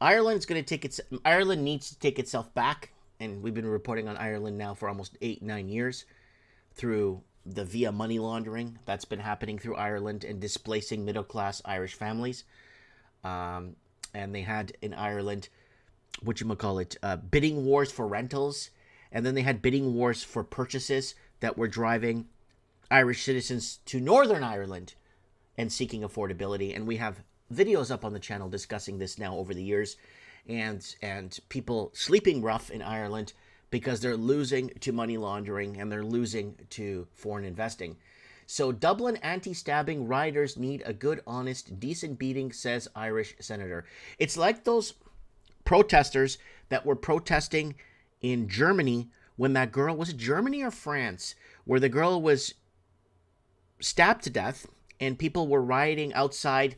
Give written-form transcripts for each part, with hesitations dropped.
Ireland needs to take itself back, and we've been reporting on Ireland now for almost 8-9 years through the via money laundering that's been happening through Ireland and displacing middle class Irish families. And they had in Ireland, what you might call it, bidding wars for rentals, and then they had bidding wars for purchases that were driving Irish citizens to Northern Ireland and seeking affordability. And we have videos up on the channel discussing this now over the years, and people sleeping rough in Ireland because they're losing to money laundering and they're losing to foreign investing. So Dublin anti-stabbing rioters need a good, honest, decent beating, says Irish senator. It's like those protesters that were protesting in Germany when that girl, was it Germany or France, where the girl was stabbed to death and people were rioting outside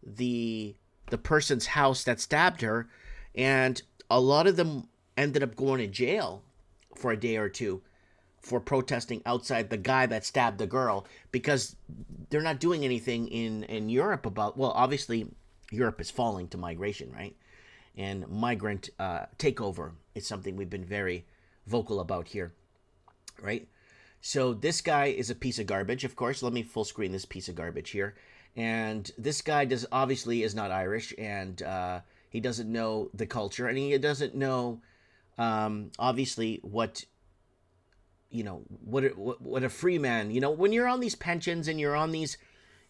the person's house that stabbed her, and a lot of them ended up going to jail for a day or two for protesting outside the guy that stabbed the girl, because they're not doing anything in Europe about, well, obviously Europe is falling to migration, right? And migrant takeover is something we've been very vocal about here, right? So this guy is a piece of garbage, of course. Let me full screen this piece of garbage here. And this guy obviously is not Irish, and he doesn't know the culture, and he doesn't know, obviously, what a free man, when you're on these pensions and you're on these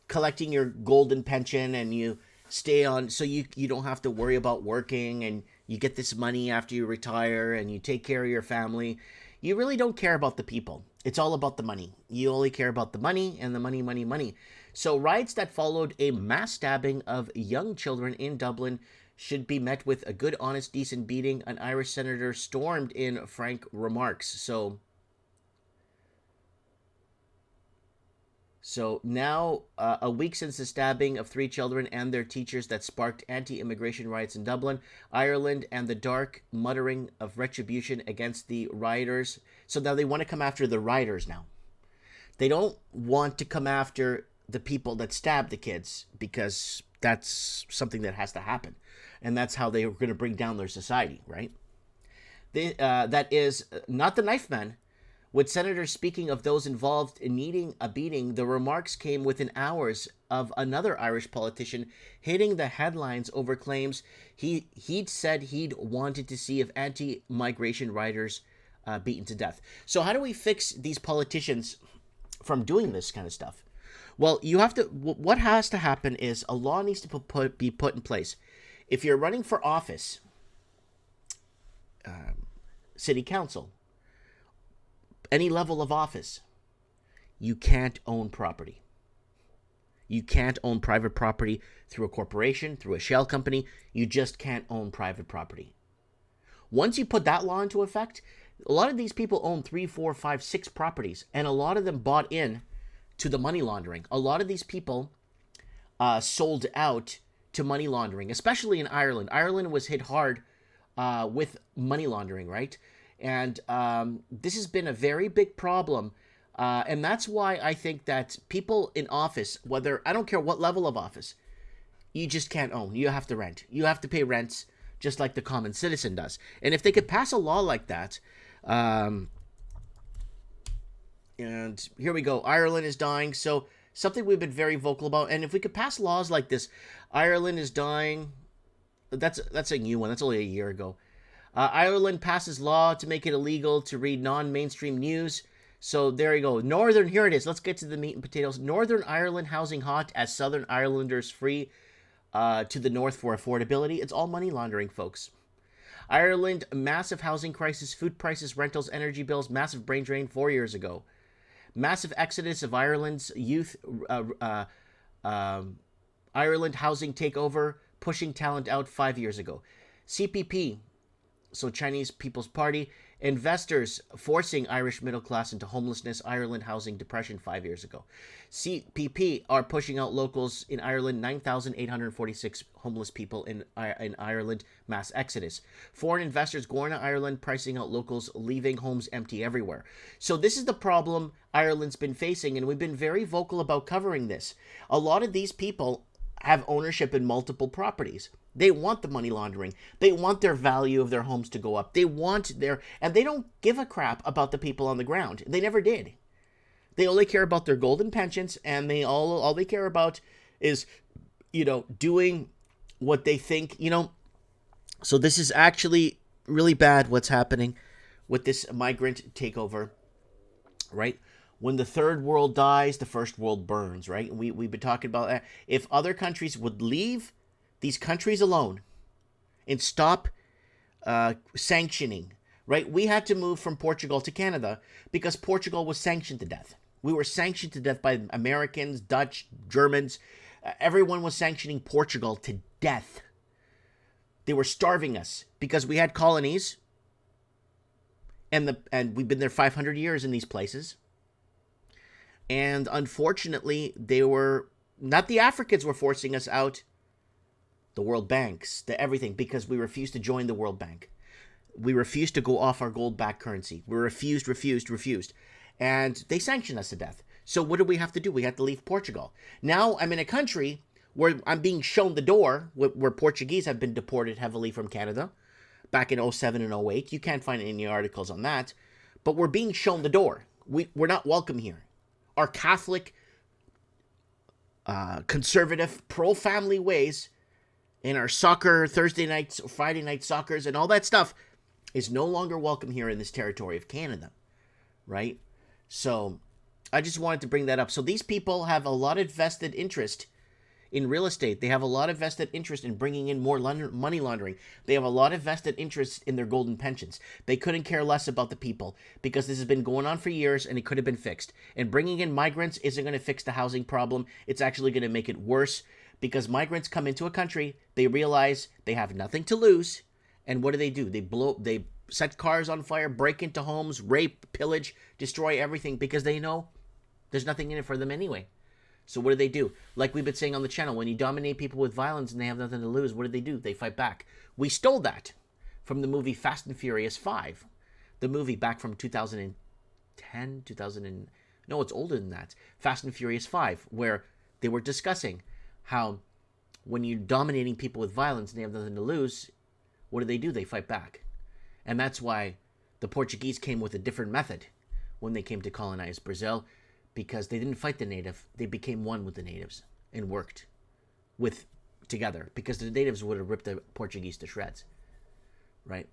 collecting your golden pension and you stay on, so you don't have to worry about working, and you get this money after you retire and you take care of your family. You really don't care about the people. It's all about the money. You only care about the money and the money, money, money. So riots that followed a mass stabbing of young children in Dublin should be met with a good, honest, decent beating, an Irish senator stormed in frank remarks. So now, a week since the stabbing of 3 children and their teachers that sparked anti-immigration riots in Dublin, Ireland, and the dark muttering of retribution against the rioters. So now they want to come after the rioters now. They don't want to come after the people that stabbed the kids, because that's something that has to happen. And that's how they are going to bring down their society, right? That is not the knife man. With senators speaking of those involved in needing a beating, the remarks came within hours of another Irish politician hitting the headlines over claims he'd said he'd wanted to see if anti-migration rioters beaten to death. So how do we fix these politicians from doing this kind of stuff? Well, what has to happen is a law needs to be put in place. If you're running for office, city council, any level of office, you can't own property. You can't own private property through a corporation, through a shell company. You just can't own private property. Once you put that law into effect, a lot of these people own 3, 4, 5, 6 properties, and a lot of them bought in to the money laundering. A lot of these people sold out to money laundering, especially in Ireland. Ireland was hit hard with money laundering, right? And this has been a very big problem. And that's why I think that people in office, I don't care what level of office, you just can't own. You have to rent. You have to pay rents just like the common citizen does. And if they could pass a law like that, and here we go, Ireland is dying. So something we've been very vocal about. And if we could pass laws like this, Ireland is dying. That's a new one. That's only a year ago. Ireland passes law to make it illegal to read non-mainstream news. So there you go. Here it is. Let's get to the meat and potatoes. Northern Ireland housing hot as Southern Irelanders free to the north for affordability. It's all money laundering, folks. Ireland, massive housing crisis, food prices, rentals, energy bills, massive brain drain 4 years ago. Massive exodus of Ireland's youth. Ireland housing takeover, pushing talent out 5 years ago. CPP, so Chinese People's Party, investors forcing Irish middle class into homelessness, Ireland housing depression 5 years ago. CPP are pushing out locals in Ireland, 9,846 homeless people in Ireland, mass exodus. Foreign investors going to Ireland, pricing out locals, leaving homes empty everywhere. So this is the problem Ireland's been facing, and we've been very vocal about covering this. A lot of these people have ownership in multiple properties. They want the money laundering. They want their value of their homes to go up. They want and they don't give a crap about the people on the ground. They never did. They only care about their golden pensions, and all they care about is, doing what they think, So this is actually really bad what's happening with this migrant takeover, right? When the third world dies, the first world burns, right? We've been talking about that. If other countries would leave these countries alone and stop sanctioning, right? We had to move from Portugal to Canada because Portugal was sanctioned to death. We were sanctioned to death by Americans, Dutch, Germans. Everyone was sanctioning Portugal to death. They were starving us because we had colonies, and we've been there 500 years in these places. And unfortunately, not the Africans were forcing us out, the World Banks, the everything, because we refused to join the World Bank. We refused to go off our gold-backed currency. We refused. And they sanctioned us to death. So what do we have to do? We have to leave Portugal. Now I'm in a country where I'm being shown the door, where Portuguese have been deported heavily from Canada back in 07 and 08. You can't find any articles on that. But we're being shown the door. We're not welcome here. Our Catholic, conservative, pro-family ways in our soccer, Thursday nights, Friday night soccers, and all that stuff is no longer welcome here in this territory of Canada, right? So I just wanted to bring that up. So these people have a lot of vested interest in real estate. They have a lot of vested interest in bringing in more money laundering. They have a lot of vested interest in their golden pensions. They couldn't care less about the people because this has been going on for years and it could have been fixed. And bringing in migrants isn't going to fix the housing problem. It's actually going to make it worse because migrants come into a country, they realize they have nothing to lose. And what do? They set cars on fire, break into homes, rape, pillage, destroy everything because they know there's nothing in it for them anyway. So what do? Like we've been saying on the channel, when you dominate people with violence and they have nothing to lose, what do? They fight back. We stole that from the movie Fast and Furious 5. The movie back from 2010, no, it's older than that. Fast and Furious 5, where they were discussing how when you're dominating people with violence and they have nothing to lose, what do? They fight back. And that's why the Portuguese came with a different method when they came to colonize Brazil, because they didn't fight the native. They became one with the natives and worked together because the natives would have ripped the Portuguese to shreds, right?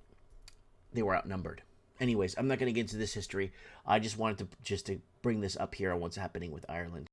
They were outnumbered. Anyways, I'm not going to get into this history. I just wanted to bring this up here on what's happening with Ireland.